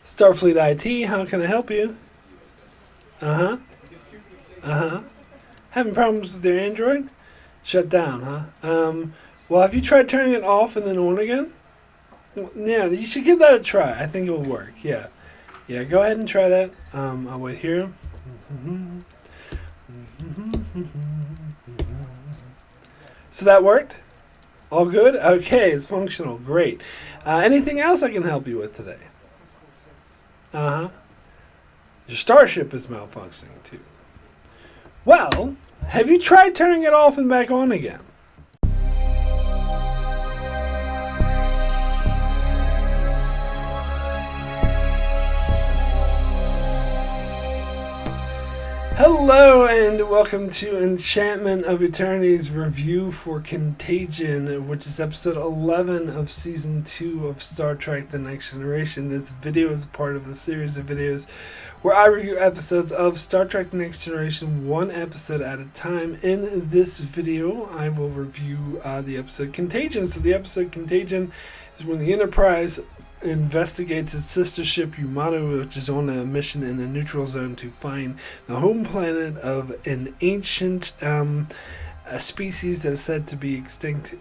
Starfleet IT, how can I help you? Uh huh. Uh huh. Having problems with your Android? Shut down, huh? Well, have you tried turning it off and then on again? Well, yeah, you should give that a try. I think it will work. Yeah. Yeah, go ahead and try that. I'll wait here. So that worked? All good? Okay, it's functional. Great. Anything else I can help you with today? Uh huh. Your starship is malfunctioning too. Well, have you tried turning it off and back on again? Hello and welcome to Enchantment of Eternity's review for Contagion, which is episode 11 of season 2 of Star Trek The Next Generation. This video is a part of a series of videos where I review episodes of Star Trek The Next Generation one episode at a time. In this video, I will review the episode Contagion. So the episode Contagion is when the Enterprise investigates its sister ship Yamato, which is on a mission in the neutral zone to find the home planet of an ancient a species that is said to be extinct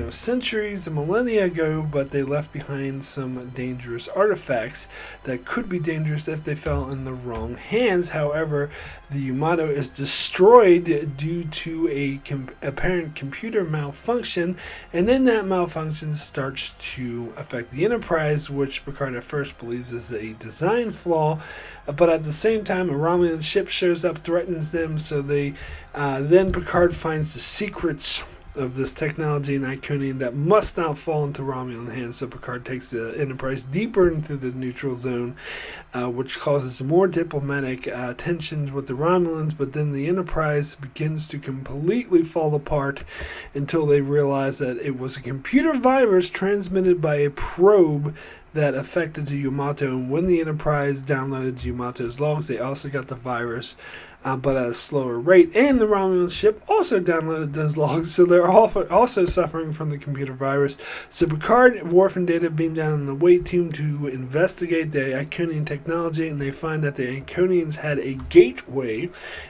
centuries and millennia ago, but they left behind some dangerous artifacts that could be dangerous if they fell in the wrong hands. However, the Yamato is destroyed due to a apparent computer malfunction, and then that malfunction starts to affect the Enterprise, which Picard at first believes is a design flaw, but at the same time a Romulan ship shows up, threatens them, so then Picard finds the secrets of this technology in Iconium that must not fall into Romulan hands. So Picard takes the Enterprise deeper into the neutral zone, which causes more diplomatic tensions with the Romulans, but then the Enterprise begins to completely fall apart until they realize that it was a computer virus transmitted by a probe that affected the Yamato, and when the Enterprise downloaded Yamato's logs, they also got the virus, but at a slower rate, and the Romulan ship also downloaded those logs, so they're also suffering from the computer virus. So Picard, Worf, and Data beam down on the wait team to investigate the Iconian technology, and they find that the Iconians had a gateway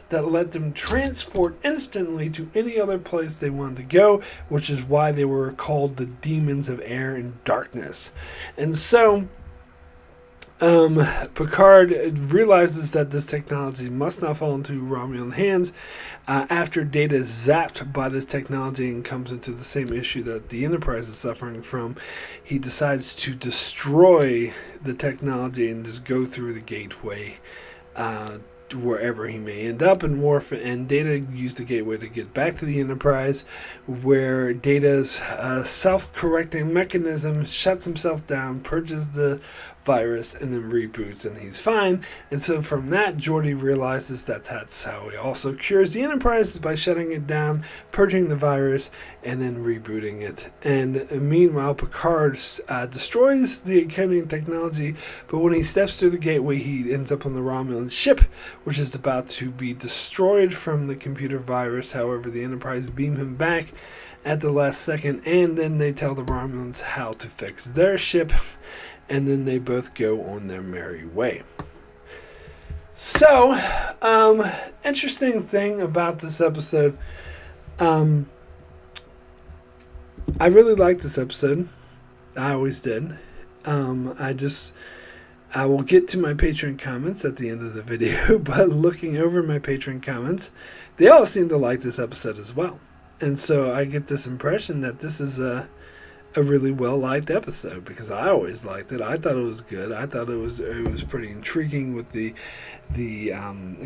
that let them transport instantly to any other place they wanted to go, which is why they were called the Demons of Air and Darkness. And so Picard realizes that this technology must not fall into Romulan hands. After Data is zapped by this technology and comes into the same issue that the Enterprise is suffering from, he decides to destroy the technology and just go through the gateway wherever he may end up, and Worf and Data use the gateway to get back to the Enterprise, where Data's self-correcting mechanism shuts himself down, purges the virus, and then reboots, and he's fine. And so from that, Geordi realizes that's how he also cures the Enterprise, is by shutting it down, purging the virus, and then rebooting it. And meanwhile, Picard destroys the Iconian technology, but when he steps through the gateway, he ends up on the Romulan ship, which is about to be destroyed from the computer virus. However, the Enterprise beam him back at the last second, and then they tell the Romulans how to fix their ship, and then they both go on their merry way. So, interesting thing about this episode, I really liked this episode. I always did. I will get to my Patreon comments at the end of the video, but looking over my Patreon comments, they all seem to like this episode as well. And so I get this impression that this is a really well-liked episode, because I always liked it. I thought it was good. I thought it was pretty intriguing with the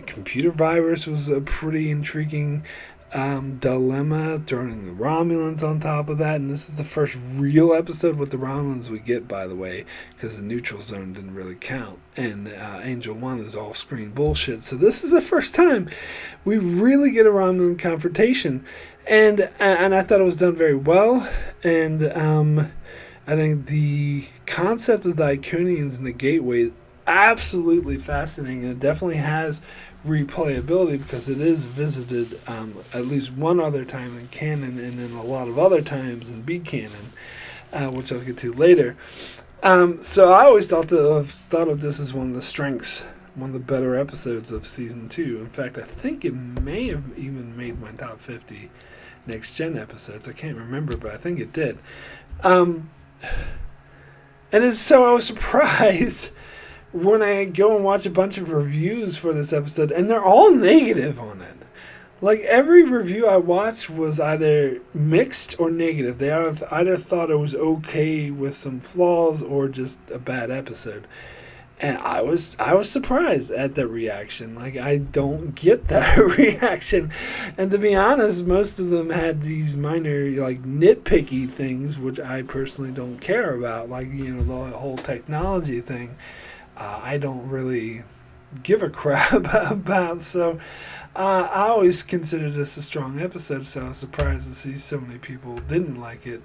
computer virus was a pretty intriguing dilemma, throwing the Romulans on top of that, and this is the first real episode with the Romulans we get, by the way, because the neutral zone didn't really count, and Angel 1 is all screen bullshit, so this is the first time we really get a Romulan confrontation, and I thought it was done very well, and I think the concept of the Iconians and the Gateway is absolutely fascinating, and it definitely has replayability because it is visited at least one other time in canon, and then a lot of other times in B canon, which I'll get to later. So I always thought of this as one of the strengths, one of the better episodes of season 2. In fact, I think it may have even made my top 50 next gen episodes. I can't remember, but I think it did. And so I was surprised when I go and watch a bunch of reviews for this episode, and they're all negative on it. Like, every review I watched was either mixed or negative. They either thought it was okay with some flaws or just a bad episode. And I was surprised at the reaction. Like, I don't get that reaction. And to be honest, most of them had these minor, like, nitpicky things, which I personally don't care about. Like, the whole technology thing, I don't really give a crap about. So I always consider this a strong episode, so I was surprised to see so many people didn't like it.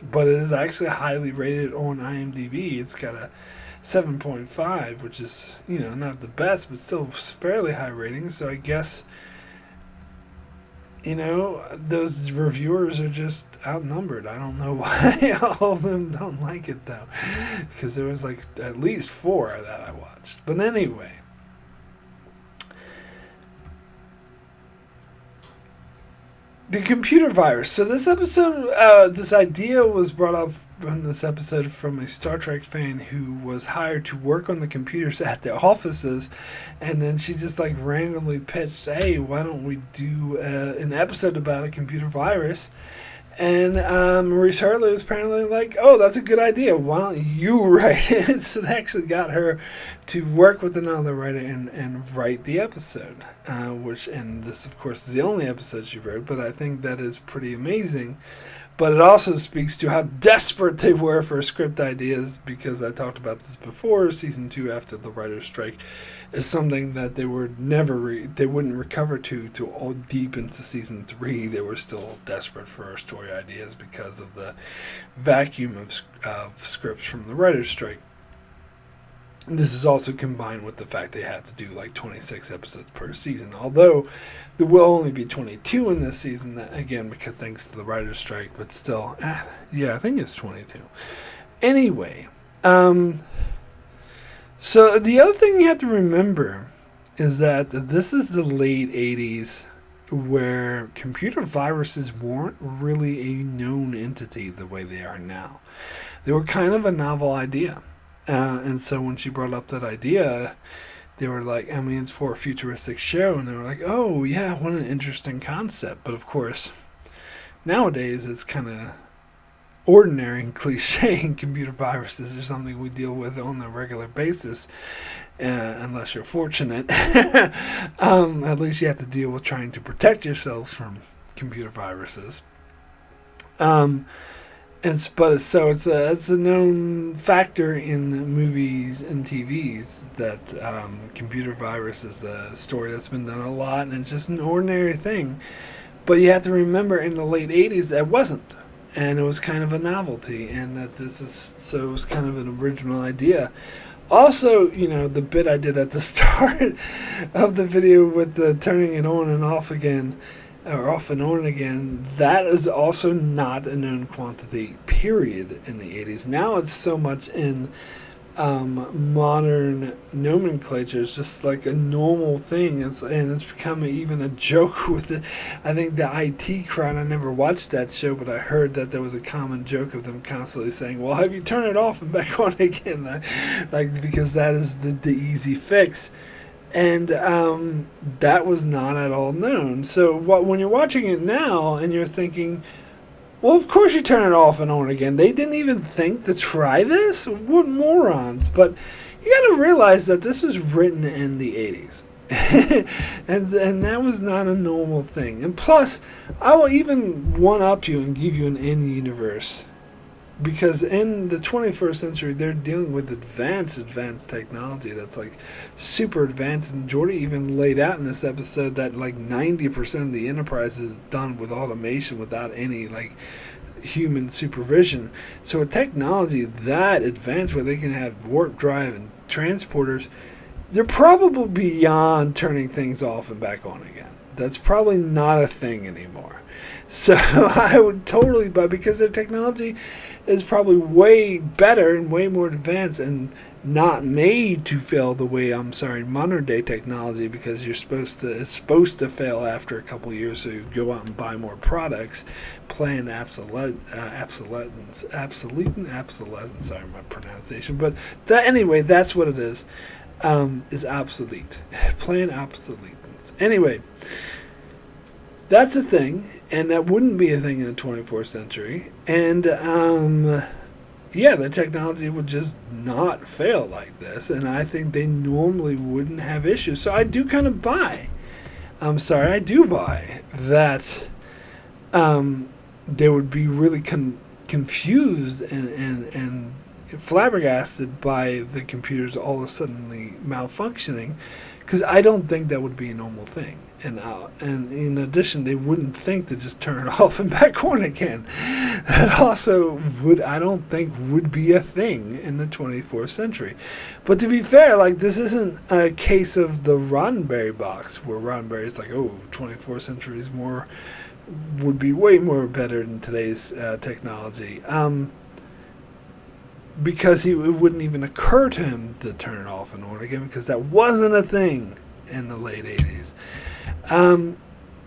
But it is actually highly rated on IMDb. It's got a 7.5, which is, not the best, but still fairly high rating. So I guess, those reviewers are just outnumbered. I don't know why all of them don't like it, though, because there was like at least 4 that I watched. But anyway, the computer virus. So this episode, this idea was brought up in this episode from a Star Trek fan who was hired to work on the computers at their offices, and then she just like randomly pitched, "Hey, why don't we do an episode about a computer virus?" And Maurice Hurley was apparently like, "Oh, that's a good idea. Why don't you write it?" So they actually got her to work with another writer and write the episode. And this, of course, is the only episode she wrote, but I think that is pretty amazing. But it also speaks to how desperate they were for script ideas, because I talked about this before. Season 2, after the writer's strike, is something that they were they wouldn't recover to all deep into season 3. They were still desperate for story ideas because of the vacuum of scripts from the writer's strike. And this is also combined with the fact they had to do like 26 episodes per season, although there will only be 22 in this season, again, because thanks to the writer's strike, but still, I think it's 22. Anyway, so the other thing you have to remember is that this is the late 80s, where computer viruses weren't really a known entity the way they are now. They were kind of a novel idea. And so when she brought up that idea, they were like, it's for a futuristic show. And they were like, oh, yeah, what an interesting concept. But of course, nowadays it's kind of ordinary and cliche, and computer viruses are something we deal with on a regular basis, unless you're fortunate. At least you have to deal with trying to protect yourself from computer viruses. It's a known factor in movies and TVs that computer virus is a story that's been done a lot, and it's just an ordinary thing. But you have to remember, in the late 80s, it wasn't. And it was kind of a novelty, and that it was kind of an original idea. Also, the bit I did at the start of the video with the turning it on and off again, or off and on again, that is also not a known quantity, period, in the 80s. Now it's so much in modern nomenclature. It's just like a normal thing. It's become even a joke with it. I think the IT crowd, I never watched that show, but I heard that there was a common joke of them constantly saying, well, have you turned it off and back on again? Because that is the easy fix. And that was not at all known. So when you're watching it now and you're thinking, well, of course you turn it off and on again. They didn't even think to try this? What morons. But you got to realize that this was written in the 80s. and that was not a normal thing. And plus, I will even one-up you and give you an in-universe. Because in the 21st century, they're dealing with advanced technology that's like super advanced. And Jordy even laid out in this episode that like 90% of the Enterprise is done with automation without any like human supervision. So a technology that advanced, where they can have warp drive and transporters, they're probably beyond turning things off and back on again. That's probably not a thing anymore. So I would totally buy, because their technology is probably way better and way more advanced and not made to fail the way, modern day technology, because it's supposed to fail after a couple of years, so you go out and buy more products, plan obsolescence, sorry, my pronunciation, but that's what it is obsolete. Plan obsolescence. Anyway, that's a thing, and that wouldn't be a thing in the 24th century. And the technology would just not fail like this, and I think they normally wouldn't have issues. So I do kind of buy. I do buy that they would be really confused and flabbergasted by the computers all of a sudden malfunctioning, because I don't think that would be a normal thing. And in addition, they wouldn't think to just turn it off and back on again. That also I don't think would be a thing in the 24th century. But to be fair, this isn't a case of the Roddenberry box, where Roddenberry's 24th century is would be way more better than today's technology. Because it wouldn't even occur to him to turn it off and on again, because that wasn't a thing in the late 80s.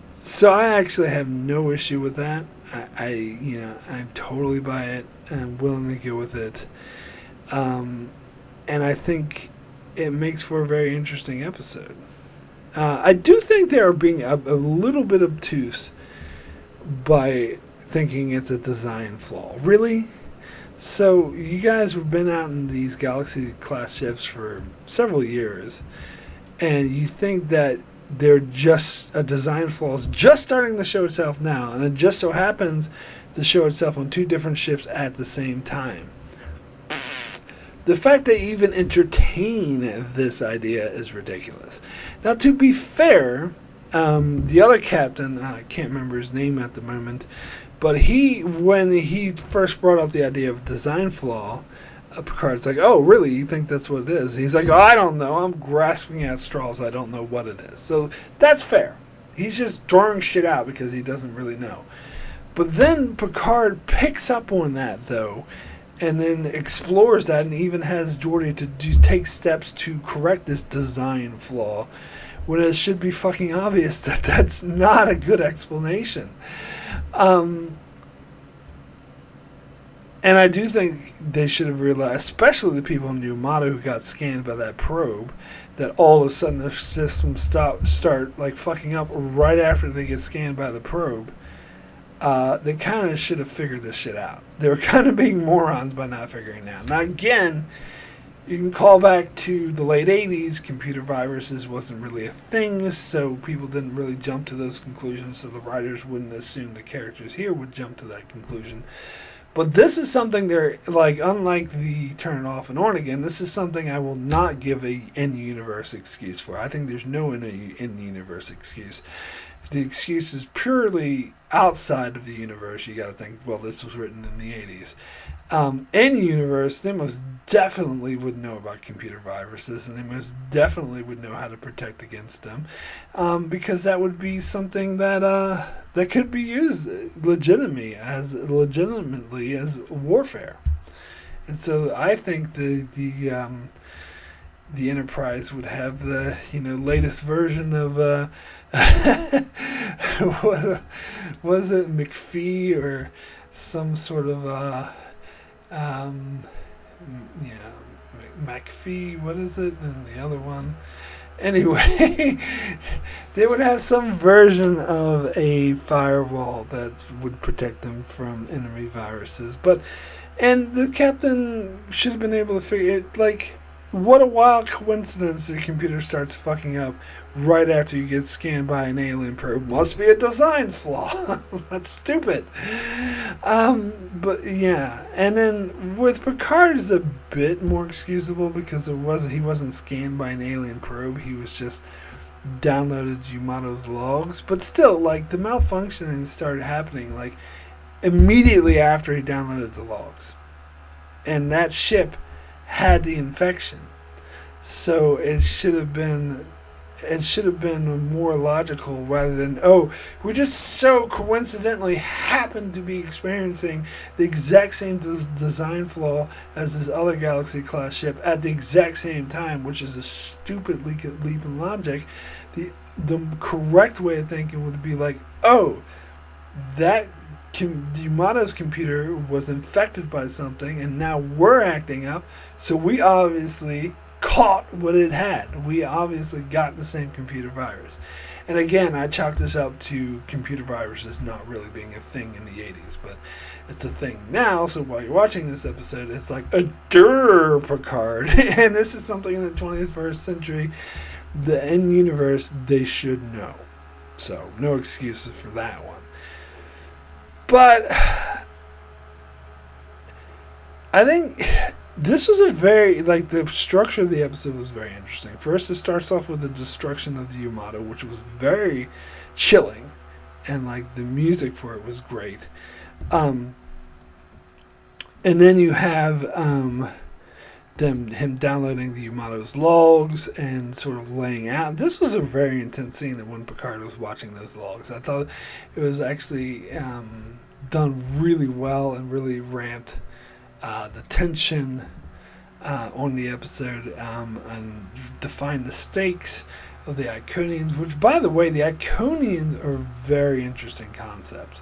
So I actually have no issue with that. I'm totally by it. I'm willing to go with it. And I think it makes for a very interesting episode. I do think they are being a little bit obtuse by thinking it's a design flaw. Really? So you guys have been out in these Galaxy-class ships for several years, and you think that they're just a design flaw is just starting to show itself now, and it just so happens to show itself on two different ships at the same time. The fact they even entertain this idea is ridiculous. Now, to be fair, the other captain, I can't remember his name at the moment, but when he first brought up the idea of design flaw, Picard's like, oh, really? You think that's what it is? He's like, oh, I don't know. I'm grasping at straws. I don't know what it is. So that's fair. He's just drawing shit out because he doesn't really know. But then Picard picks up on that, though, and then explores that and even has Geordi to take steps to correct this design flaw, when it should be fucking obvious that that's not a good explanation. And I do think they should have realized, especially the people in Yamato who got scanned by that probe, that all of a sudden their systems start fucking up right after they get scanned by the probe. They kind of should have figured this shit out. They were kind of being morons by not figuring it out. Now again, you can call back to the late 80s. Computer viruses wasn't really a thing, so people didn't really jump to those conclusions, so the writers wouldn't assume the characters here would jump to that conclusion. But this is something they're, unlike the turn it off and on again, this is something I will not give a in-universe excuse for. I think there's no in-universe excuse. The excuse is purely outside of the universe. You got to think, well, this was written in the 80s. In universe, they most definitely would know about computer viruses, and they most definitely would know how to protect against them, because that would be something that that could be used legitimately as warfare. And so I think the Enterprise would have the latest version of was it McPhee or some sort of McPhee, what is it? And the other one. Anyway, they would have some version of a firewall that would protect them from enemy viruses. And the captain should have been able to figure it, what a wild coincidence the computer starts fucking up right after you get scanned by an alien probe. Must be a design flaw. That's stupid. But yeah, and then with Picard is a bit more excusable because he wasn't scanned by an alien probe. He was just downloaded Yamato's logs. But still, the malfunctioning started happening immediately after he downloaded the logs, and that ship had the infection. So it should have been it should have been more logical rather than, oh, we just so coincidentally happen to be experiencing the exact same design flaw as this other Galaxy class ship at the exact same time, which is a stupid leap in logic. The correct way of thinking would be like, oh, that Yamato's computer was infected by something and now we're acting up, so we obviously caught what it had. We obviously got the same computer virus. And again, I chalk this up to computer viruses not really being a thing in the 80s, but it's a thing now. So while you're watching this episode, it's like a Picard. And this is something in the 21st century, the end universe, they should know. So no excuses for that one. But I think this was a very, like, the structure of the episode was very interesting. First, it starts off with the destruction of the Yamato, which was very chilling, and, like, the music for it was great. And then you have him downloading the Yamato's logs and sort of laying out. This was a very intense scene when Picard was watching those logs. I thought it was actually done really well and really ramped the tension on the episode and defined the stakes of the Iconians, which, by the way, the Iconians are a very interesting concept.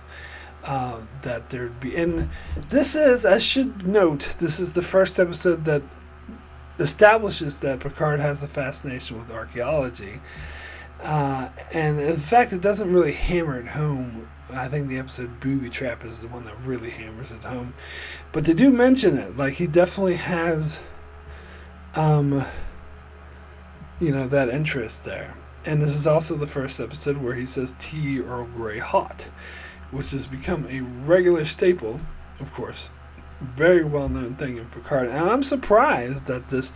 That there'd be, and this is, I should note, this is the first episode that establishes that Picard has a fascination with archaeology, and in fact, it doesn't really hammer it home. I think the episode Booby Trap is the one that really hammers it home, but they do mention it. Like, he definitely has, that interest there. And this is also the first episode where he says tea Earl Grey hot, which has become a regular staple, of course, very well-known thing in Picard. And I'm surprised that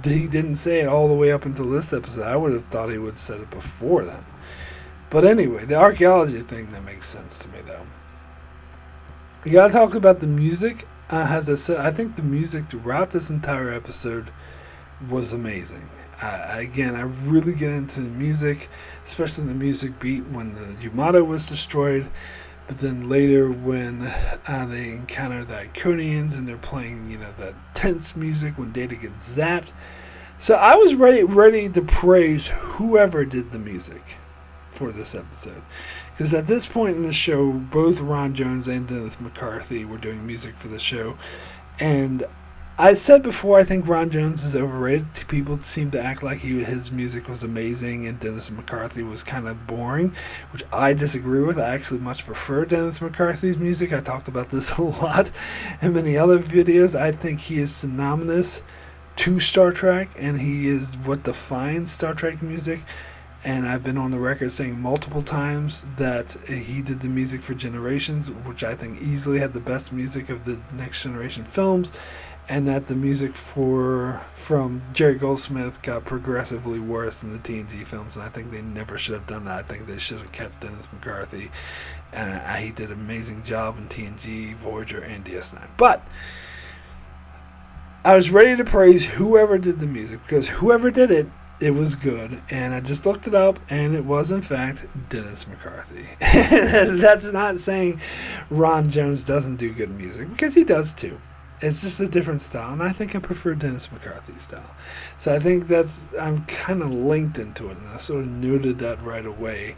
he didn't say it all the way up until this episode. I would have thought he would have said it before then. But anyway, the archaeology thing, that makes sense to me, though. You gotta talk about the music. As I said, I think the music throughout this entire episode was amazing. Again, I really get into the music, especially the music beat when the Yamato was destroyed, but then later when they encounter the Iconians and they're playing, that tense music when Data gets zapped. So I was ready to praise whoever did the music for this episode, because at this point in the show, both Ron Jones and Dennis McCarthy were doing music for the show, and I said before, I think Ron Jones is overrated. People seem to act like his music was amazing and Dennis McCarthy was kind of boring, which I disagree with. I actually much prefer Dennis McCarthy's music. I talked about this a lot in many other videos. I think he is synonymous to Star Trek, and he is what defines Star Trek music. And I've been on the record saying multiple times that he did the music for Generations, which I think easily had the best music of the Next Generation films, and that the music from Jerry Goldsmith got progressively worse in the TNG films, and I think they never should have done that. I think they should have kept Dennis McCarthy, and he did an amazing job in TNG, Voyager, and DS9. But I was ready to praise whoever did the music, because whoever did it, it was good, and I just looked it up, and it was, in fact, Dennis McCarthy. That's not saying Ron Jones doesn't do good music, because he does too. It's just a different style, and I think I prefer Dennis McCarthy's style. So I think I'm kind of linked into it, and I sort of noted that right away.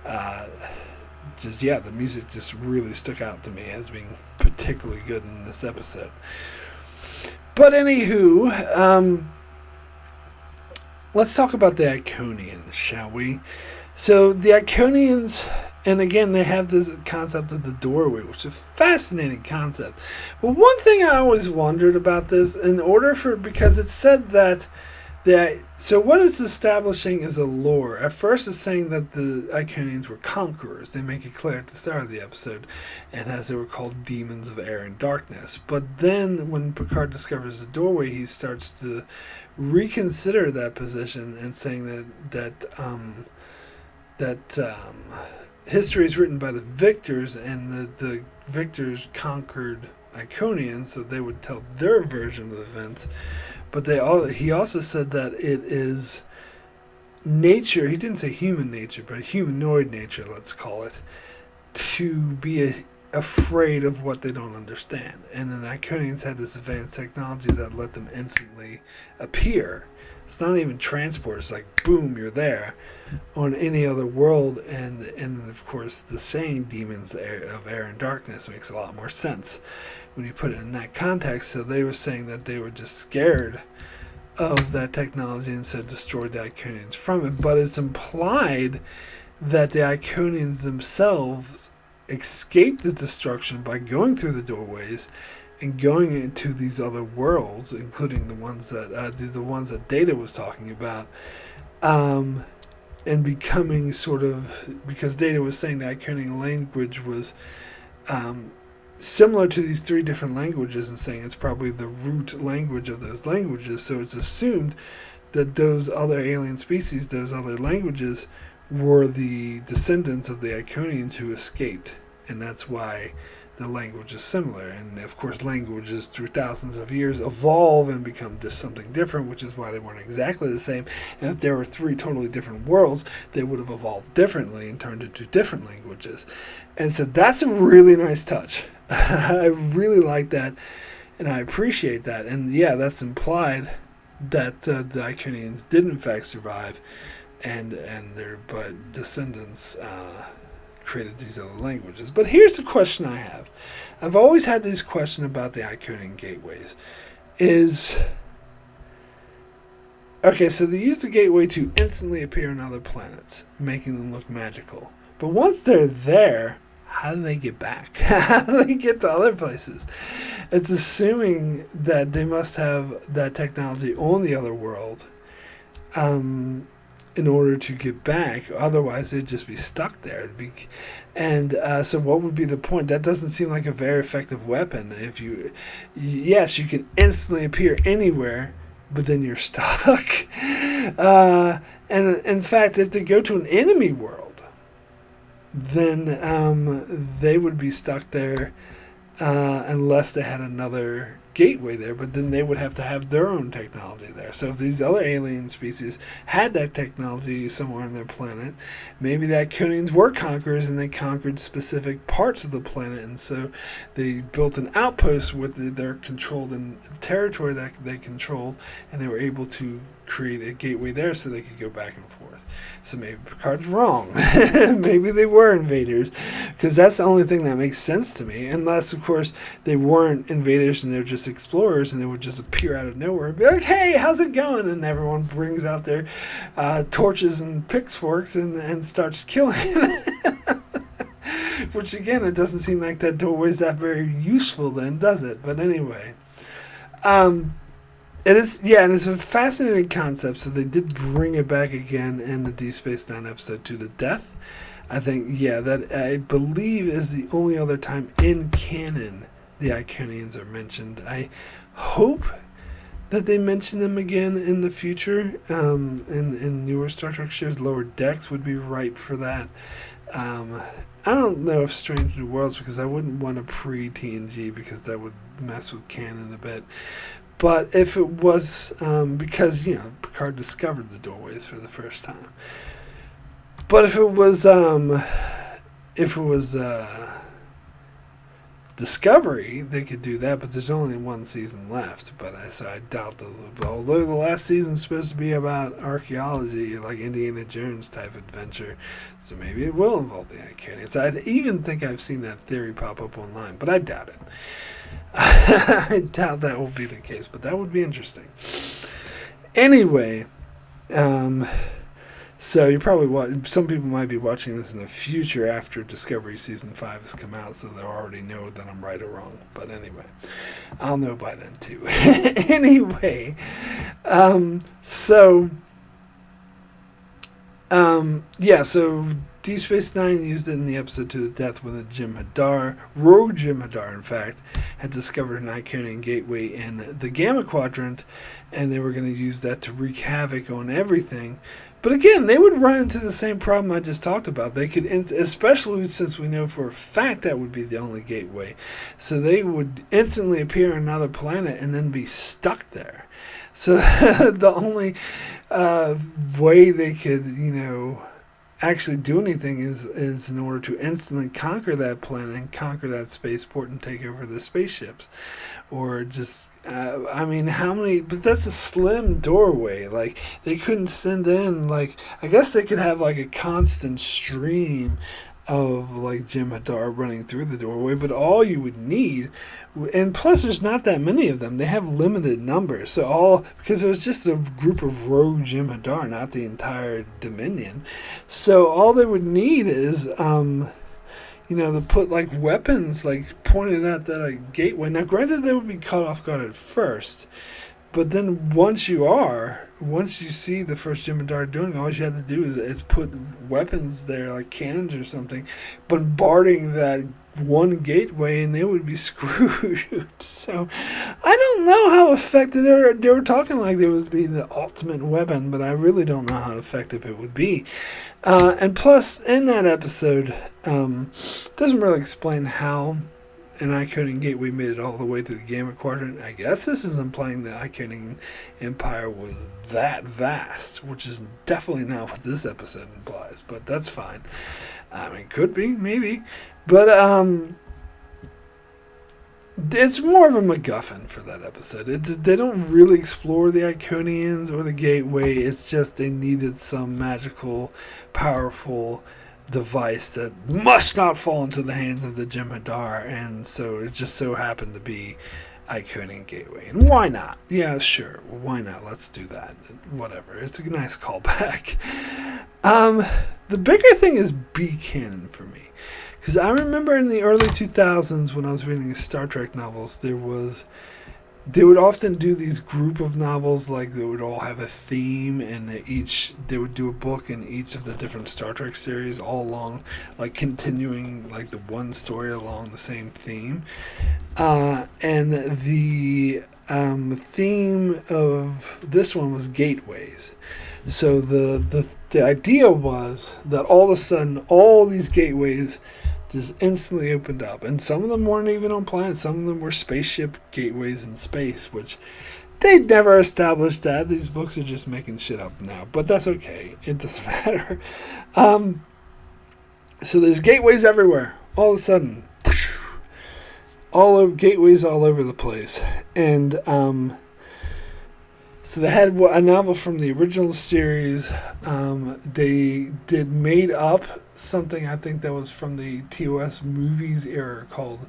The music just really stuck out to me as being particularly good in this episode. But anywho, let's talk about the Iconians, shall we? So the Iconians, and again, they have this concept of the doorway, which is a fascinating concept. But one thing I always wondered about this, because it said that, so what it's establishing is a lore. At first it's saying that the Iconians were conquerors. They make it clear at the start of the episode, and as they were called demons of air and darkness. But then when Picard discovers the doorway, he starts to reconsider that position and saying that history is written by the victors, and the victors conquered Iconians, so they would tell their version of events. But he also said that it is nature, he didn't say human nature, but humanoid nature, let's call it, to be afraid of what they don't understand. And then Iconians had this advanced technology that let them instantly appear. It's not even transport, it's like boom, you're there on any other world. And of course the saying demons of air and darkness makes a lot more sense when you put it in that context. So they were saying that they were just scared of that technology and so destroyed the Iconians from it. But it's implied that the Iconians themselves escaped the destruction by going through the doorways and going into these other worlds, including the ones that Data was talking about, and becoming sort of, because Data was saying the Iconian language was similar to these three different languages, and saying it's probably the root language of those languages. So it's assumed that those other alien species, those other languages, were the descendants of the Iconians who escaped, and that's why the language is similar. And of course languages through thousands of years evolve and become just something different, which is why they weren't exactly the same. And if there were three totally different worlds, they would have evolved differently and turned into different languages. And so that's a really nice touch. I really like that, and I appreciate that. And yeah, that's implied that the Iconians did in fact survive, and their descendants created these other languages. But here's the question I have. I've always had this question about the Iconian gateways. Okay, so they use the gateway to instantly appear on other planets, making them look magical. But once they're there, how do they get back? How do they get to other places? It's assuming that they must have that technology on the other world in order to get back. Otherwise, they'd just be stuck there. So what would be the point? That doesn't seem like a very effective weapon. Yes, you can instantly appear anywhere, but then you're stuck. And in fact, if they go to an enemy world, then they would be stuck there unless they had another gateway there, but then they would have to have their own technology there. So if these other alien species had that technology somewhere on their planet, maybe the Iconians were conquerors and they conquered specific parts of the planet, and so they built an outpost with their controlled and territory that they controlled, and they were able to create a gateway there so they could go back and forth. So maybe Picard's wrong. Maybe they were invaders, because that's the only thing that makes sense to me, unless of course they weren't invaders and they're just explorers and they would just appear out of nowhere and be like, hey, how's it going? And everyone brings out their torches and pitchforks and starts killing. Which again, it doesn't seem like that doorway's that very useful then, does it? But anyway, it is, yeah, and it's a fascinating concept. So they did bring it back again in the Deep Space Nine episode To the Death. I think, yeah, that I believe is the only other time in canon the Iconians are mentioned. I hope that they mention them again in the future. In newer Star Trek shows, Lower Decks would be ripe for that. I don't know if Strange New Worlds, because I wouldn't want to pre-TNG, because that would mess with canon a bit. But if it was, because, Picard discovered the doorways for the first time. But if it was Discovery, they could do that, but there's only one season left. So I doubt although the last season's supposed to be about archaeology, like Indiana Jones type adventure, so maybe it will involve the Iconians. I even think I've seen that theory pop up online, but I doubt it. I doubt that will be the case, but that would be interesting. Anyway, so you probably some people might be watching this in the future after Discovery Season 5 has come out, so they'll already know that I'm right or wrong. But anyway, I'll know by then too. Anyway, so Deep Space Nine used it in the episode To the Death when the rogue Jim Hadar, in fact, had discovered an Iconian gateway in the Gamma Quadrant, and they were going to use that to wreak havoc on everything. But again, they would run into the same problem I just talked about. They could, especially since we know for a fact that would be the only gateway, so they would instantly appear on another planet and then be stuck there. So the only way they could, actually do anything is in order to instantly conquer that planet and conquer that spaceport and take over the spaceships. Or just, how many, but that's a slim doorway. Like, they couldn't send in, like, I guess they could have, like, a constant stream of, like, Jim Hadar running through the doorway, but all you would need, and plus there's not that many of them, they have limited numbers, because it was just a group of rogue Jim Hadar, not the entire Dominion, so all they would need is, to put, like, weapons, like, pointed at that gateway. Now, granted, they would be caught off guard at first, but then once you see the first Jim Hadar doing it, all you had to do is put weapons there, like cannons or something, bombarding that one gateway, and they would be screwed. So, I don't know how effective they were talking like they would be the ultimate weapon, but I really don't know how effective it would be. And plus, in that episode, doesn't really explain how an Iconian gateway made it all the way to the Gamma Quadrant. I guess this is implying that Iconian Empire was that vast, which is definitely not what this episode implies, but that's fine. Could be, maybe. But, it's more of a MacGuffin for that episode. They don't really explore the Iconians or the gateway. It's just they needed some magical, powerful device that must not fall into the hands of the Jim Hadar, and so it just so happened to be Iconian Gateway. And why not? Yeah, sure. Why not? Let's do that. Whatever. It's a nice callback. The bigger thing is B canon for me. Because I remember in the early 2000s when I was reading Star Trek novels, they would often do these group of novels, like they would all have a theme, and they would do a book in each of the different Star Trek series all along, like continuing like the one story along the same theme. And the theme of this one was gateways. So the idea was that all of a sudden all these gateways just instantly opened up, and some of them weren't even on planets. Some of them were spaceship gateways in space, which they never established that. These books are just making shit up now, but that's okay. It doesn't matter. So there's gateways everywhere. All of a sudden, gateways all over the place, and so they had a novel from the original series. They made up something, I think that was from the TOS movies era, called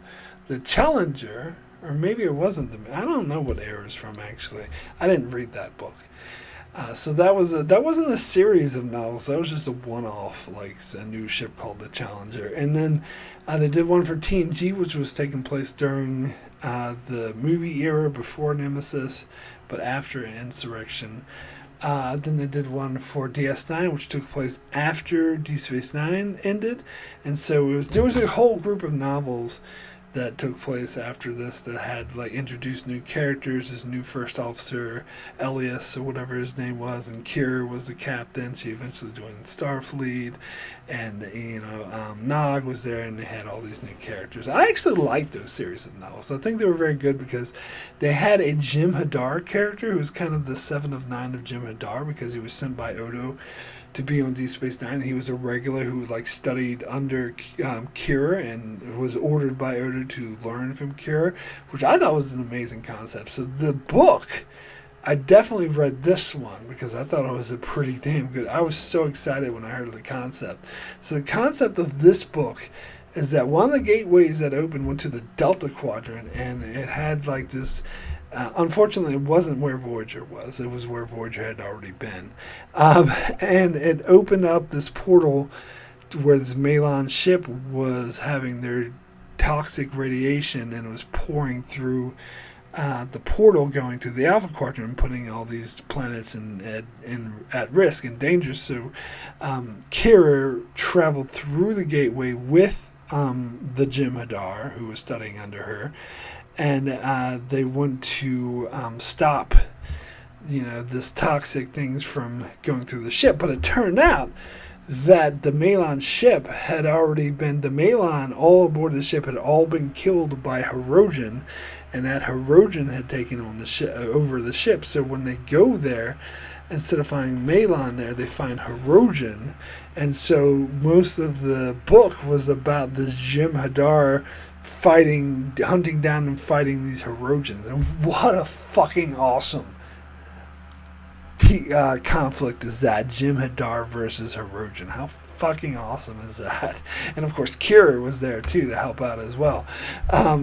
The Challenger, or maybe it wasn't. I don't know what era it's from, actually. I didn't read that book. So that wasn't a series of novels. That was just a one-off, like a new ship called the Challenger. And then they did one for TNG, which was taking place during the movie era, before Nemesis, but after Insurrection. Then they did one for DS9, which took place after Deep Space Nine ended. And so there was a whole group of novels that took place after this that had like introduced new characters. His new first officer, Elias, or whatever his name was, and Kira was the captain. She eventually joined Starfleet, and Nog was there, and they had all these new characters. I actually liked those series of novels. I think they were very good because they had a Jim Hadar character who was kind of the 7 of 9 of Jim Hadar, because he was sent by Odo to be on Deep Space Nine. He was a regular who studied under Kira and was ordered by Odo to learn from Kira, which I thought was an amazing concept. So the book, I definitely read this one because I thought it was a pretty damn good. I was so excited when I heard of the concept. So the concept of this book is that one of the gateways that opened went to the Delta Quadrant, and it had like this. Unfortunately, it wasn't where Voyager was. It was where Voyager had already been. And it opened up this portal to where this Malon ship was having their toxic radiation, and it was pouring through the portal going to the Alpha Quadrant and putting all these planets at risk and danger. So Kira traveled through the gateway with the Jem'Hadar, who was studying under her, and they went to stop this toxic things from going through the ship. But it turned out that the Malon ship had already been, the Malon all aboard the ship had all been killed by Hirogen, and that Hirogen had taken on over the ship. So when they go there, instead of finding Malon there, they find Hirogen. And so most of the book was about this Jem'Hadar hunting down and fighting these Hirogens. And what a fucking awesome conflict is that? Jem'Hadar versus Hirogen. How fucking awesome is that? And of course, Kira was there too to help out as well.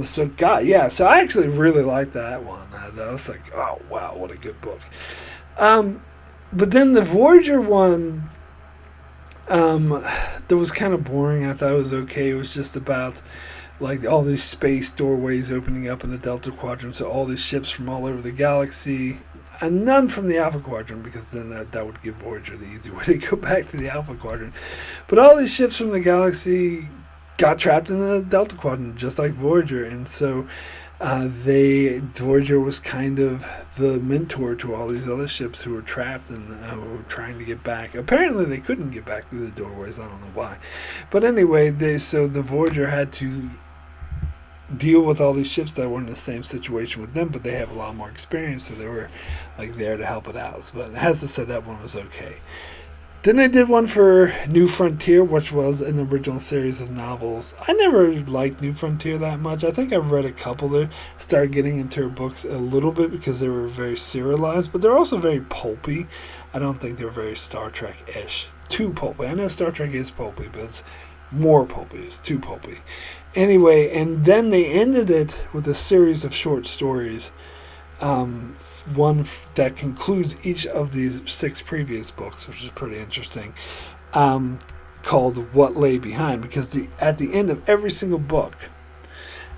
So I actually really liked that one. I was like, oh wow, what a good book. But then the Voyager one, that was kind of boring. I thought it was okay. It was just about like all these space doorways opening up in the Delta Quadrant, so all these ships from all over the galaxy, and none from the Alpha Quadrant, because then that would give Voyager the easy way to go back to the Alpha Quadrant. But all these ships from the galaxy got trapped in the Delta Quadrant, just like Voyager, and so Voyager was kind of the mentor to all these other ships who were trapped and were trying to get back. Apparently they couldn't get back through the doorways, I don't know why. But anyway, the Voyager had to deal with all these ships that were in the same situation with them, but they have a lot more experience, so they were like there to help it out. But it has to say that one was okay. Then they did one for New Frontier, which was an original series of novels. I never liked New Frontier that much. I think I've read a couple there. Started getting into her books a little bit because they were very serialized, but they're also very pulpy. I don't think they're very Star Trek-ish. Too pulpy. I know Star Trek is pulpy, but it's more pulpy. It's too pulpy. Anyway, and then they ended it with a series of short stories, one that concludes each of these 6 previous books, which is pretty interesting, called What Lay Behind, because at the end of every single book,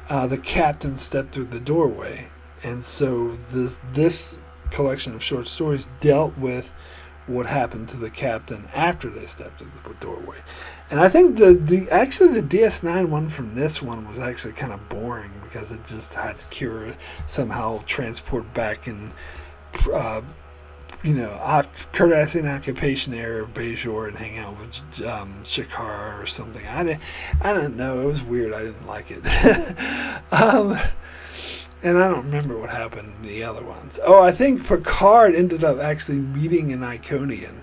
the captain stepped through the doorway, and so this collection of short stories dealt with what happened to the captain after they stepped through the doorway. And I think the DS9 one from this one was actually kind of boring, because it just had Kira somehow transport back in, Cardassian occupation era of Bajor and hang out with Shakara or something. I don't know. It was weird. I didn't like it. And I don't remember what happened in the other ones. Oh, I think Picard ended up actually meeting an Iconian.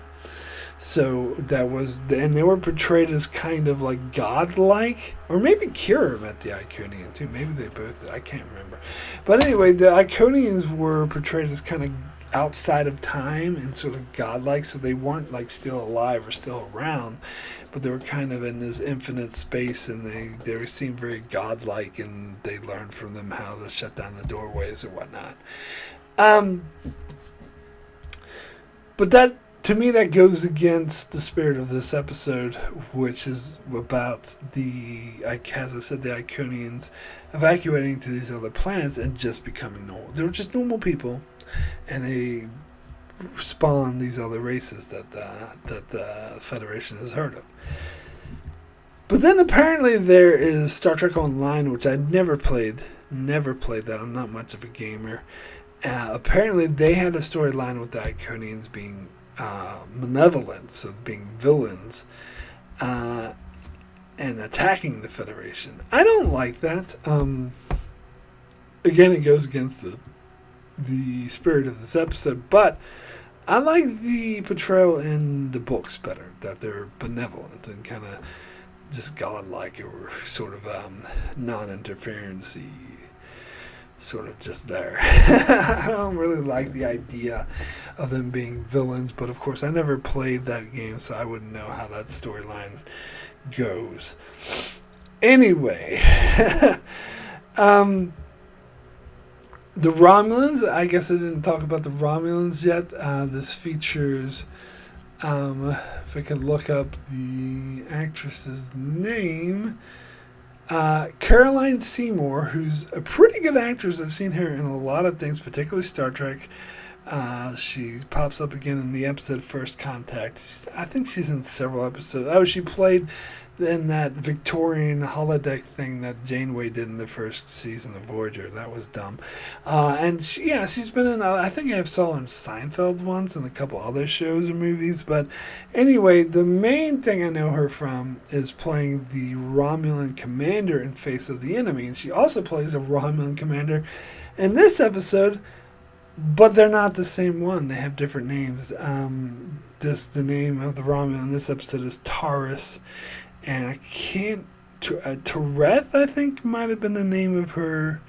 So that was, and they were portrayed as kind of like godlike, or maybe Kira met the Iconian too. Maybe they both did. I can't remember. But anyway, the Iconians were portrayed as kind of outside of time and sort of godlike, so they weren't like still alive or still around, but they were kind of in this infinite space, and they seemed very godlike, and they learned from them how to shut down the doorways or whatnot. But that, to me, that goes against the spirit of this episode, which is about as I said, the Iconians evacuating to these other planets and just becoming normal. They were just normal people, and they spawn these other races that the Federation has heard of. But then apparently there is Star Trek Online, which I never played that. I'm not much of a gamer. Apparently they had a storyline with the Iconians being malevolent, so being villains, and attacking the Federation. I don't like that. Again, it goes against the spirit of this episode, but I like the portrayal in the books better, that they're benevolent and kind of just godlike, or sort of non-interference-y, sort of just there. I don't really like the idea of them being villains, but of course I never played that game, so I wouldn't know how that storyline goes. Anyway, the Romulans, I guess I didn't talk about the Romulans yet. This features, if I can look up the actress's name, Caroline Seymour, who's a pretty good actress. I've seen her in a lot of things, particularly Star Trek. She pops up again in the episode First Contact. I think she's in several episodes. Oh, she played in that Victorian holodeck thing that Janeway did in the first season of Voyager. That was dumb. And she's been in, I think I saw her in Seinfeld once and a couple other shows or movies. But anyway, the main thing I know her from is playing the Romulan commander in Face of the Enemy. And she also plays a Romulan commander in this episode, but they're not the same one. They have different names. The name of the Romulan in this episode is Taurus. And I can't... Tereth, I think, might have been the name of her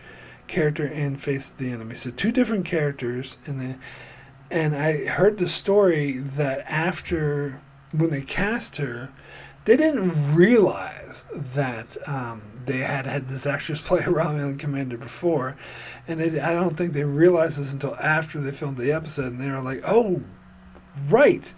character in Face of the Enemy. So two different characters. And I heard the story that after, when they cast her, they didn't realize that they had this actress play a Romulan commander before. And I don't think they realized this until after they filmed the episode. And they were like, oh, right.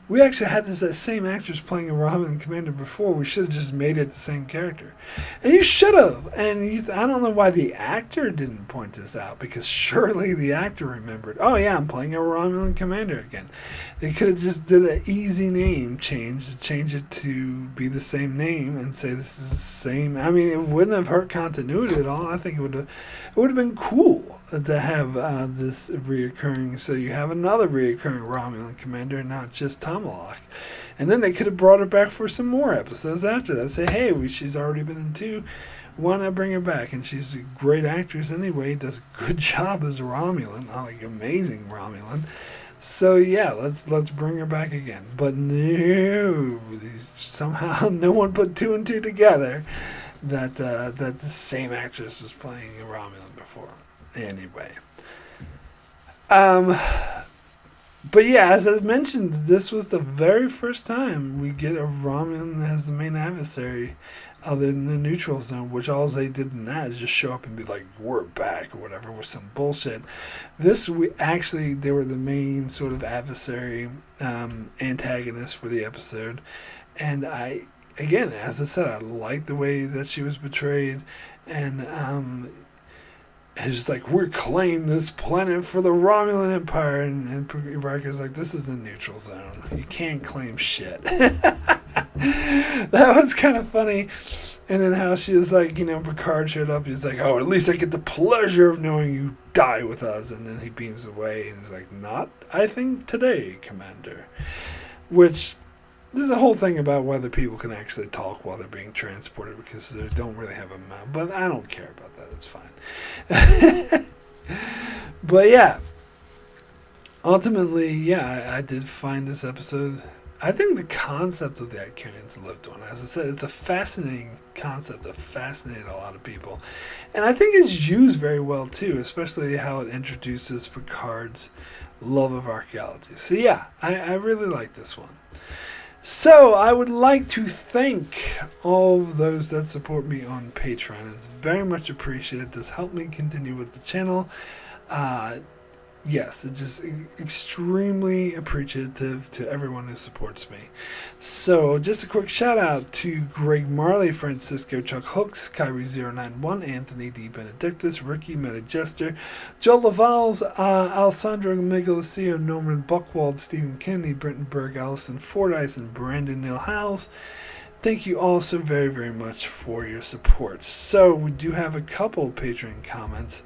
We actually had that same actress playing a Romulan commander before. We should have just made it the same character. And you should have. And I don't know why the actor didn't point this out, because surely the actor remembered, oh yeah, I'm playing a Romulan commander again. They could have just did an easy name change it to be the same name and say this is the same. I mean, it wouldn't have hurt continuity at all. I think it would have been cool to have this reoccurring, so you have another reoccurring Romulan commander and not just Tom. And then they could have brought her back for some more episodes after that. Say, hey, she's already been in 2. Why not bring her back? And she's a great actress anyway. Does a good job as a Romulan, like amazing Romulan. So yeah, let's bring her back again. But no, somehow no one put 2 and 2 together that the same actress is playing a Romulan before. Anyway. But yeah, as I mentioned, this was the very first time we get a Romulan as the main adversary other than the neutral zone, which all they did in that is just show up and be like, we're back, or whatever, with some bullshit. They were the main sort of adversary antagonist for the episode. And again, as I said, I like the way that she was portrayed. And it's just like, we're claiming this planet for the Romulan Empire. And Riker's like, this is the neutral zone. You can't claim shit. That was kind of funny. And then how she was like, Picard showed up. He's like, oh, at least I get the pleasure of knowing you die with us. And then he beams away. And he's like, not, I think, today, Commander. Which, there's a whole thing about whether people can actually talk while they're being transported, because they don't really have a mouth. But I don't care about that. It's fine. But yeah, ultimately, yeah, I did find this episode. I think the concept of the Icarians lived on. As I said, it's a fascinating concept that fascinated a lot of people. And I think it's used very well, too, especially how it introduces Picard's love of archaeology. So yeah, I really like this one. So, I would like to thank all of those that support me on Patreon. It's very much appreciated. It does help me continue with the channel. Yes, it's just extremely appreciative to everyone who supports me. So, just a quick shout out to Greg Marley, Francisco Chuck Hooks, Kyrie091, Anthony D. Benedictus, Ricky Metajester, Joe Lavals, Alessandro Migalacio, Norman Buchwald, Stephen Kennedy, Brenton Berg, Allison Fordyce, and Brandon Neal Howes. Thank you all so very, very much for your support. So, we do have a couple Patreon comments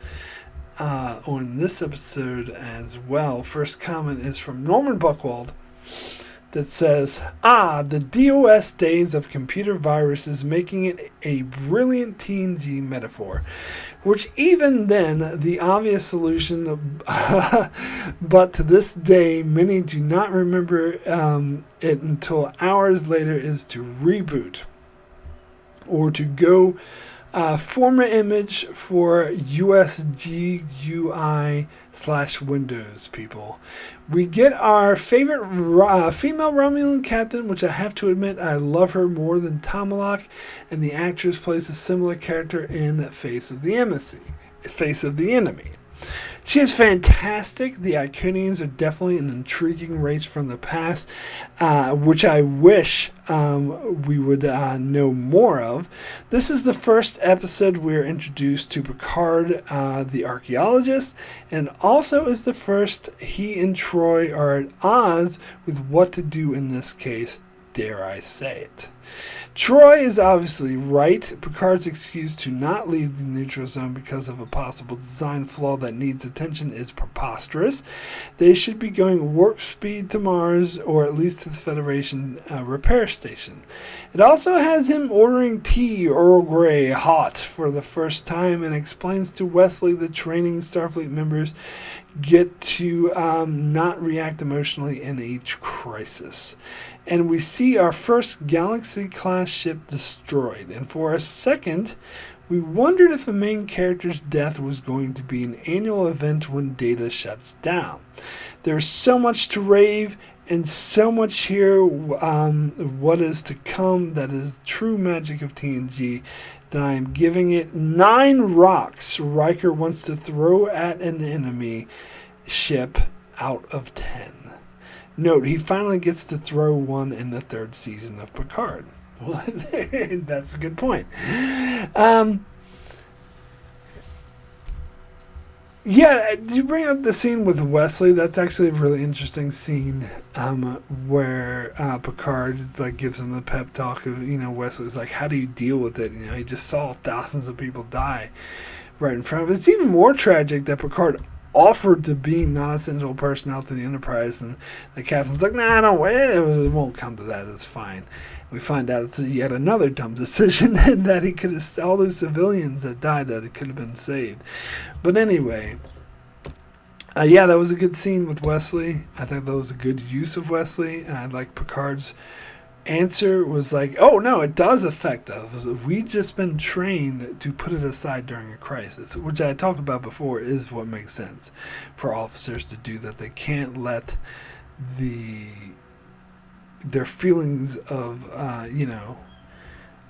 on this episode as well. First comment is from Norman Buchwald that says, the DOS days of computer viruses, making it a brilliant TNG metaphor, which even then, the obvious solution, but to this day, many do not remember it until hours later, is to reboot, or to go former image for USGUI/Windows people. We get our favorite female Romulan captain, which I have to admit I love her more than Tomalak, and the actress plays a similar character in Face of the Enemy. She is fantastic. The Iconians are definitely an intriguing race from the past, which I wish we would know more of. This is the first episode we're introduced to Picard, the archaeologist, and also is the first he and Troy are at odds with what to do in this case, dare I say it. Troy is obviously right. Picard's excuse to not leave the neutral zone because of a possible design flaw that needs attention is preposterous. They should be going warp speed to Mars, or at least to the Federation repair station. It also has him ordering tea Earl Grey hot for the first time, and explains to Wesley that training Starfleet members get to not react emotionally in each crisis. And we see our first Galaxy-class ship destroyed. And for a second, we wondered if a main character's death was going to be an annual event when Data shuts down. There's so much to rave and so much here, what is to come, that is true magic of TNG, that I am giving it 9 rocks Riker wants to throw at an enemy ship out of 10. Note, he finally gets to throw one in the 3rd season of Picard. Well, that's a good point. Yeah, you bring up the scene with Wesley. That's actually a really interesting scene, where Picard gives him the pep talk of, Wesley's like, how do you deal with it? He just saw thousands of people die right in front of him. It's even more tragic that Picard offered to be non-essential personnel to the Enterprise, and the captain's like, nah, don't wait, it won't come to that, it's fine. We find out it's yet another dumb decision, and that he could have, all those civilians that died, that it could have been saved. But anyway, yeah, that was a good scene with Wesley. I think that was a good use of Wesley, and I like Picard's answer was like, oh no, it does affect us. We've just been trained to put it aside during a crisis, which I talked about before is what makes sense for officers to do, that they can't let their feelings of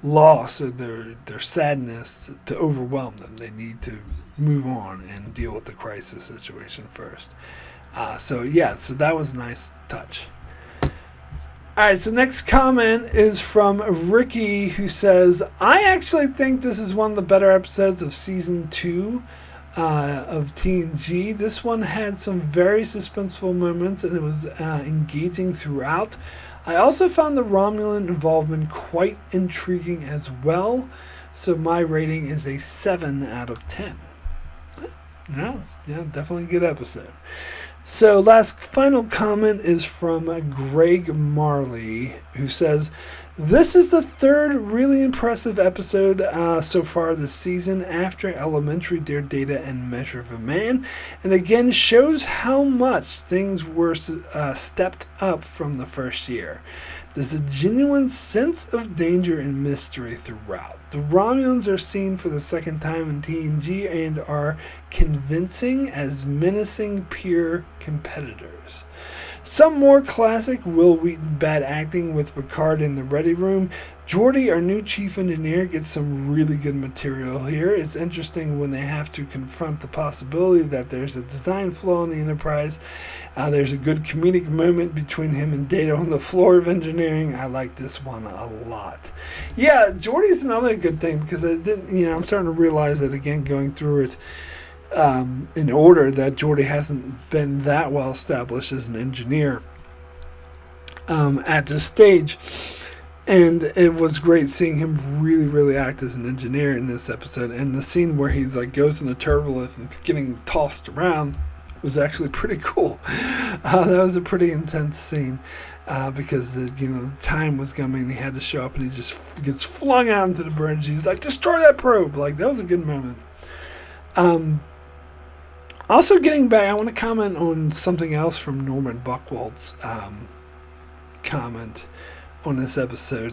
loss or their sadness to overwhelm them. They need to move on and deal with the crisis situation first. So that was a nice touch. Alright, so next comment is from Ricky, who says, I actually think this is one of the better episodes of Season 2 of TNG. This one had some very suspenseful moments, and it was engaging throughout. I also found the Romulan involvement quite intriguing as well, so my rating is a 7 out of 10. Definitely a good episode. So final comment is from Greg Marley, who says, this is the 3rd really impressive episode so far this season after Elementary, Dear Data, and Measure of a Man, and again shows how much things were stepped up from the first year. There's a genuine sense of danger and mystery throughout. The Romulans are seen for the 2nd time in TNG and are convincing as menacing peer competitors. Some more classic Will Wheaton bad acting with Picard in the ready room. Geordi, our new chief engineer, gets some really good material here. It's interesting when they have to confront the possibility that there's a design flaw in the Enterprise. There's a good comedic moment between him and Data on the floor of engineering. I like this one a lot. Yeah, Geordi's another good thing, because I'm starting to realize that again going through it in order, that Geordi hasn't been that well established as an engineer at this stage. And it was great seeing him really, really act as an engineer in this episode. And the scene where he's goes in a turbolift and is getting tossed around was actually pretty cool. That was a pretty intense scene because the time was coming. He had to show up, and he just gets flung out into the bridge. He's like, destroy that probe. That was a good moment. Also, getting back, I want to comment on something else from Norman Buchwald's comment on this episode,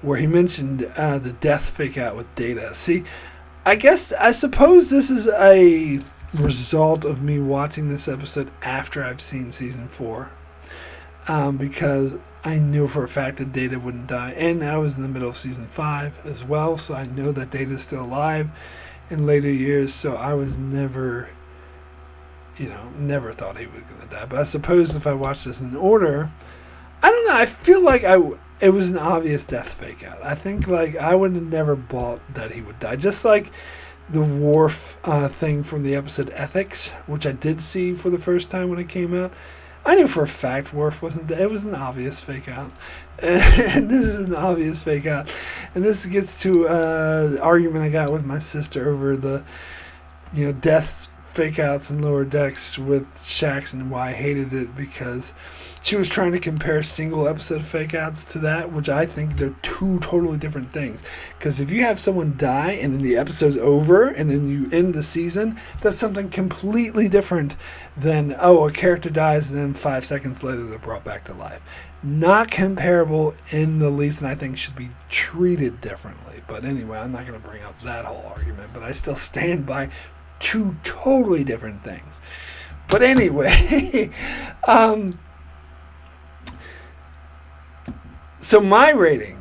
where he mentioned the death fake out with Data. See, I suppose this is a result of me watching this episode after I've seen season 4, because I knew for a fact that Data wouldn't die, and I was in the middle of season 5 as well, so I know that Data's still alive in later years, so I was never never thought he was going to die. But I suppose if I watched this in order, I don't know. I feel like it was an obvious death fake out. I think like I would have never bought that he would die. Just like the Worf thing from the episode Ethics, which I did see for the first time when it came out. I knew for a fact Worf wasn't dead. It was an obvious fake out. And this is an obvious fake out. And this gets to the argument I got with my sister over the, death fake outs in Lower Decks with Shaxs and why I hated it, because she was trying to compare single episode fake outs to that, which I think they're two totally different things. Because if you have someone die and then the episode's over and then you end the season, that's something completely different than, a character dies and then 5 seconds later they're brought back to life. Not comparable in the least, and I think should be treated differently. But anyway, I'm not going to bring up that whole argument, but I still stand by two totally different things. But anyway, so my rating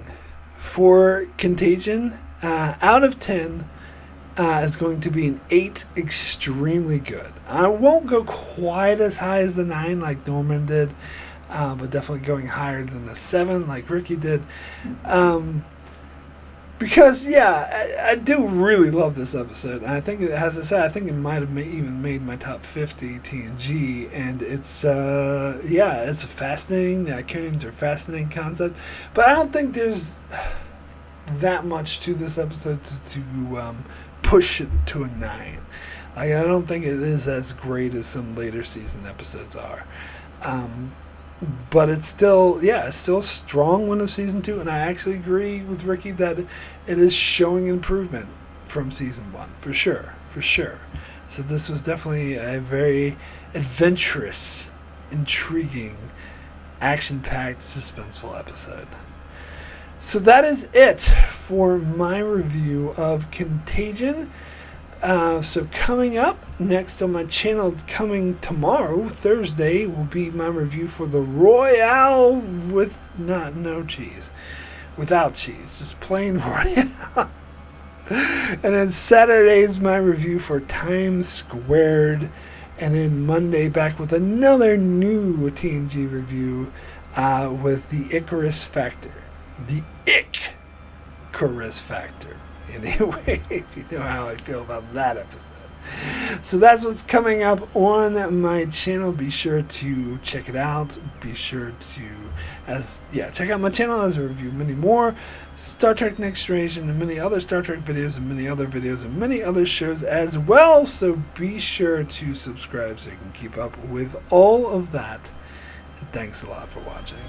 for Contagion out of 10 is going to be an 8, extremely good. I won't go quite as high as the 9 like Norman did, but definitely going higher than the 7 like Ricky did. Because, I do really love this episode. And I think, as I said, I think it might have even made my top 50 TNG. And it's, it's fascinating. The Iconians are a fascinating concept. But I don't think there's that much to this episode to push it to a 9. I don't think it is as great as some later season episodes are. But it's still a strong one of season 2, and I actually agree with Ricky that it is showing improvement from season 1, for sure. So this was definitely a very adventurous, intriguing, action-packed, suspenseful episode. So that is it for my review of Contagion. So coming up next on my channel, coming tomorrow, Thursday, will be my review for the Royale without cheese, just plain Royale. And then Saturday's my review for Times Squared, and then Monday back with another new TNG review with the Icarus Factor, Anyway, if you know how I feel about that episode. So that's what's coming up on my channel. Be sure to check it out. Be sure to check out my channel as I review many more Star Trek Next Generation and many other Star Trek videos and many other videos and many other shows as well. So be sure to subscribe so you can keep up with all of that. And thanks a lot for watching.